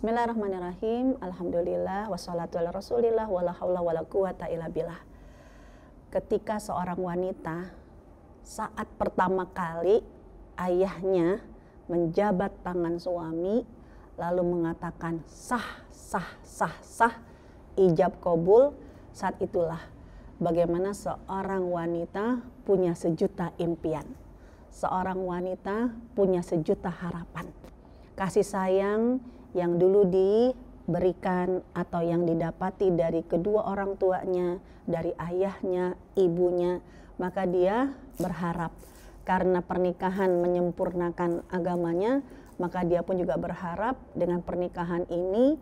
Bismillahirrahmanirrahim. Alhamdulillah wassalatu ala Rasulillah wala haula wala quwata illa billah. Ketika seorang wanita saat pertama kali ayahnya menjabat tangan suami lalu mengatakan sah sah sah sah, ijab qabul, saat itulah bagaimana seorang wanita punya sejuta impian. Seorang wanita punya sejuta harapan. Kasih sayang yang dulu diberikan atau yang didapati dari kedua orang tuanya, dari ayahnya, ibunya, maka dia berharap karena pernikahan menyempurnakan agamanya, maka dia pun juga berharap dengan pernikahan ini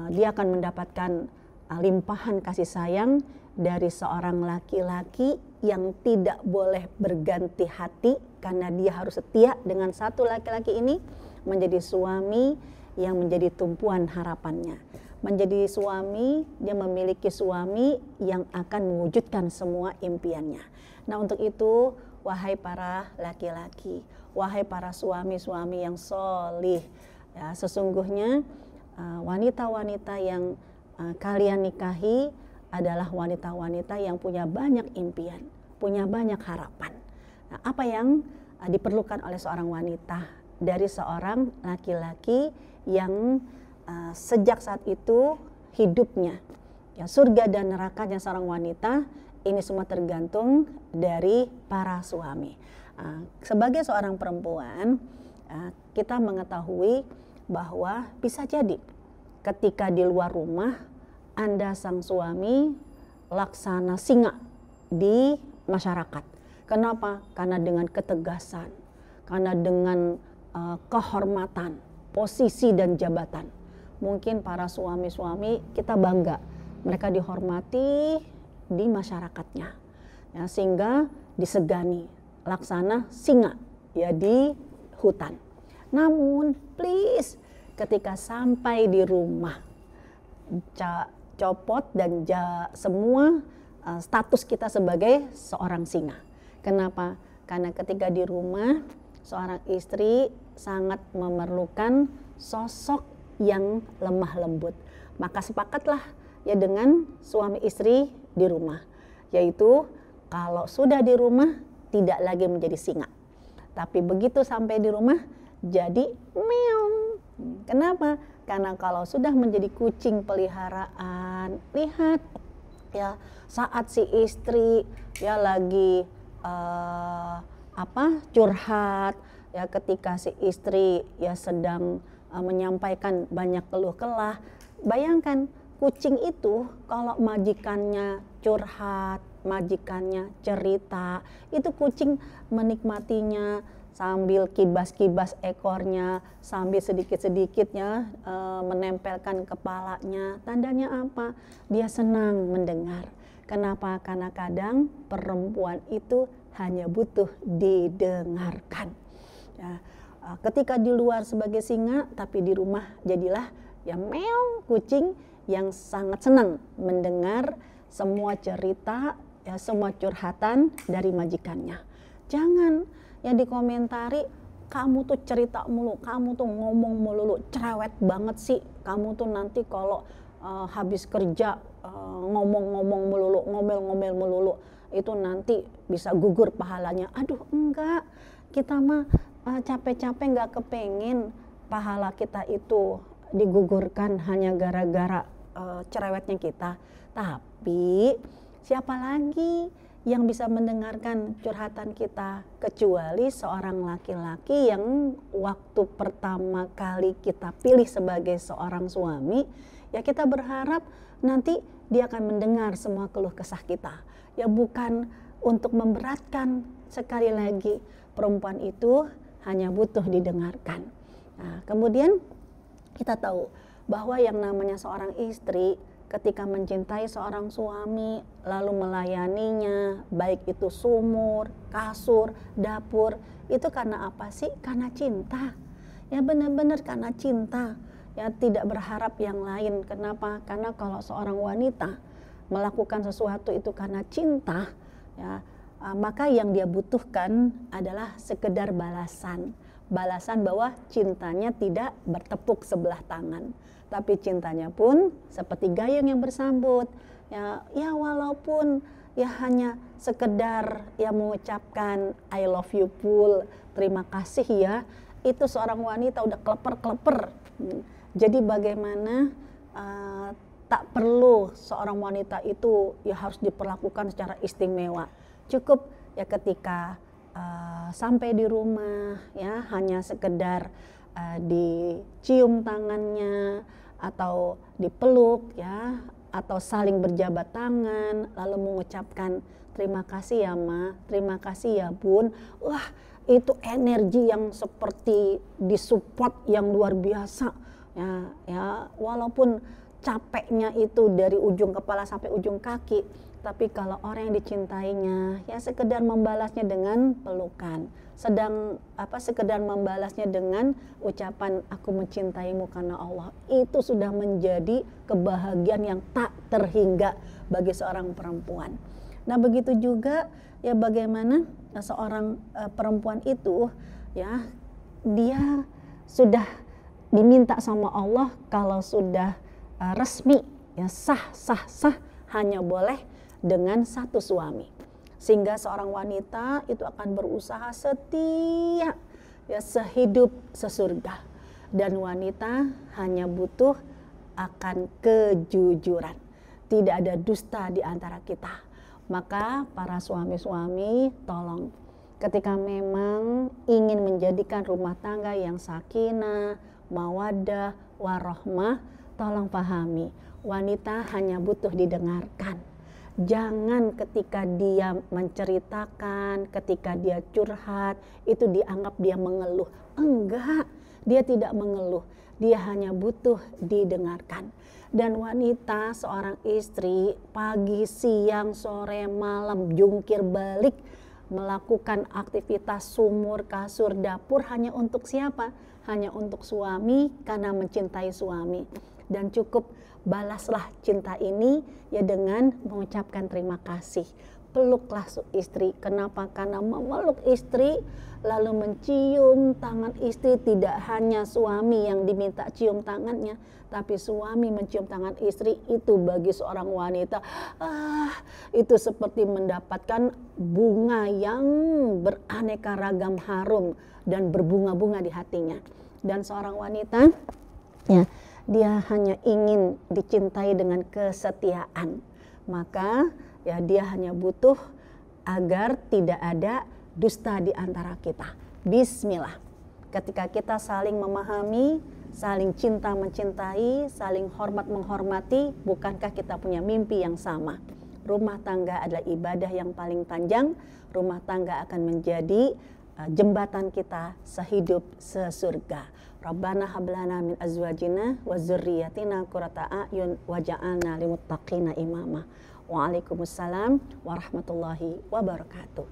dia akan mendapatkan limpahan kasih sayang dari seorang laki-laki yang tidak boleh berganti hati karena dia harus setia dengan satu laki-laki ini, menjadi suami yang menjadi tumpuan harapannya. Menjadi suami, dia memiliki suami yang akan mewujudkan semua impiannya. Nah, untuk itu, wahai para laki-laki, wahai para suami-suami yang solih, ya, sesungguhnya wanita-wanita yang kalian nikahi adalah wanita-wanita yang punya banyak impian, punya banyak harapan. Nah, apa yang diperlukan oleh seorang wanita dari seorang laki-laki yang sejak saat itu hidupnya, ya, surga dan nerakanya seorang wanita ini semua tergantung dari para suami. Sebagai seorang perempuan, kita mengetahui bahwa bisa jadi ketika di luar rumah Anda sang suami laksana singa di masyarakat. Kenapa? Karena dengan ketegasan, karena dengan kehormatan, posisi dan jabatan. Mungkin para suami-suami kita bangga, mereka dihormati di masyarakatnya, ya, sehingga disegani, laksana singa, ya, di hutan. Namun please, ketika sampai di rumah, copot dan semua status kita sebagai seorang singa. Kenapa? Karena ketika di rumah seorang istri sangat memerlukan sosok yang lemah lembut. Maka sepakatlah ya dengan suami istri di rumah, yaitu kalau sudah di rumah tidak lagi menjadi singa, tapi begitu sampai di rumah jadi meong. Kenapa? Karena kalau sudah menjadi kucing peliharaan, lihat ya, saat si istri ya lagi curhat, ya, ketika si istri ya sedang menyampaikan banyak keluh kelah, bayangkan kucing itu kalau majikannya curhat, majikannya cerita, itu kucing menikmatinya sambil kibas-kibas ekornya, sambil sedikit-sedikitnya menempelkan kepalanya. Tandanya apa? Dia senang mendengar. Kenapa? Karena kadang perempuan itu hanya butuh didengarkan. Ya, ketika di luar sebagai singa, tapi di rumah jadilah ya meong, kucing yang sangat senang mendengar semua cerita, ya, semua curhatan dari majikannya. Jangan yang dikomentari, kamu tuh cerita mulu, kamu tuh ngomong mulu, cerewet banget sih, kamu tuh nanti kalau habis kerja ngomong-ngomong melulu, ngomel-ngomel melulu, itu nanti bisa gugur pahalanya. Aduh, enggak, kita mah capek-capek nggak kepengen pahala kita itu digugurkan hanya gara-gara cerewetnya kita. Tapi siapa lagi yang bisa mendengarkan curhatan kita kecuali seorang laki-laki yang waktu pertama kali kita pilih sebagai seorang suami, ya kita berharap nanti dia akan mendengar semua keluh kesah kita. Ya, bukan untuk memberatkan. Sekali lagi, perempuan itu hanya butuh didengarkan. Nah, kemudian kita tahu bahwa yang namanya seorang istri ketika mencintai seorang suami lalu melayaninya, baik itu sumur, kasur, dapur, itu karena apa sih? Karena cinta. Ya, benar-benar karena cinta. Ya, tidak berharap yang lain. Kenapa? Karena kalau seorang wanita melakukan sesuatu itu karena cinta, ya, maka yang dia butuhkan adalah sekedar balasan. balasan bahwa cintanya tidak bertepuk sebelah tangan, tapi cintanya pun seperti gayung yang bersambut. Ya walaupun ya hanya sekedar ya mengucapkan I love you Pul, terima kasih ya, itu seorang wanita udah kleper-kleper. Jadi bagaimana tak perlu seorang wanita itu ya harus diperlakukan secara istimewa. Cukup ya ketika sampai di rumah ya hanya sekedar dicium tangannya atau dipeluk ya, atau saling berjabat tangan lalu mengucapkan terima kasih ya Ma, terima kasih ya Bun. Wah, itu energi yang seperti disupport yang luar biasa ya walaupun capeknya itu dari ujung kepala sampai ujung kaki, tapi kalau orang yang dicintainya ya sekedar membalasnya dengan pelukan, sekedar membalasnya dengan ucapan aku mencintaimu karena Allah, itu sudah menjadi kebahagiaan yang tak terhingga bagi seorang perempuan. Nah begitu juga ya bagaimana seorang perempuan itu ya dia sudah diminta sama Allah kalau sudah resmi ya sah hanya boleh dengan satu suami, sehingga seorang wanita itu akan berusaha setia ya sehidup sesurga, dan wanita hanya butuh akan kejujuran, tidak ada dusta di antara kita. Maka para suami-suami tolong ketika memang ingin menjadikan rumah tangga yang sakinah, mawaddah, warahmah, tolong pahami, wanita hanya butuh didengarkan. Jangan ketika dia menceritakan, ketika dia curhat, itu dianggap dia mengeluh. Enggak, dia tidak mengeluh. Dia hanya butuh didengarkan. Dan wanita, seorang istri, pagi, siang, sore, malam, jungkir balik, melakukan aktivitas sumur, kasur, dapur hanya untuk siapa? Hanya untuk suami, karena mencintai suami. Dan cukup balaslah cinta ini ya dengan mengucapkan terima kasih. Peluklah istri. Kenapa? Karena memeluk istri lalu mencium tangan istri, tidak hanya suami yang diminta cium tangannya, tapi suami mencium tangan istri, itu bagi seorang wanita itu seperti mendapatkan bunga yang beraneka ragam harum dan berbunga-bunga di hatinya. Dan seorang wanita ya dia hanya ingin dicintai dengan kesetiaan, maka ya dia hanya butuh agar tidak ada dusta di antara kita. Bismillah. Ketika kita saling memahami, saling cinta mencintai, saling hormat menghormati, bukankah kita punya mimpi yang sama? Rumah tangga adalah ibadah yang paling panjang. Rumah tangga akan menjadi jembatan kita sehidup sesurga. Rabbana hablana min azwajina wa dzurriyyatina qurrata a'yun waj'alna lil muttaqina imama. Waalaikumsalam warahmatullahi wabarakatuh.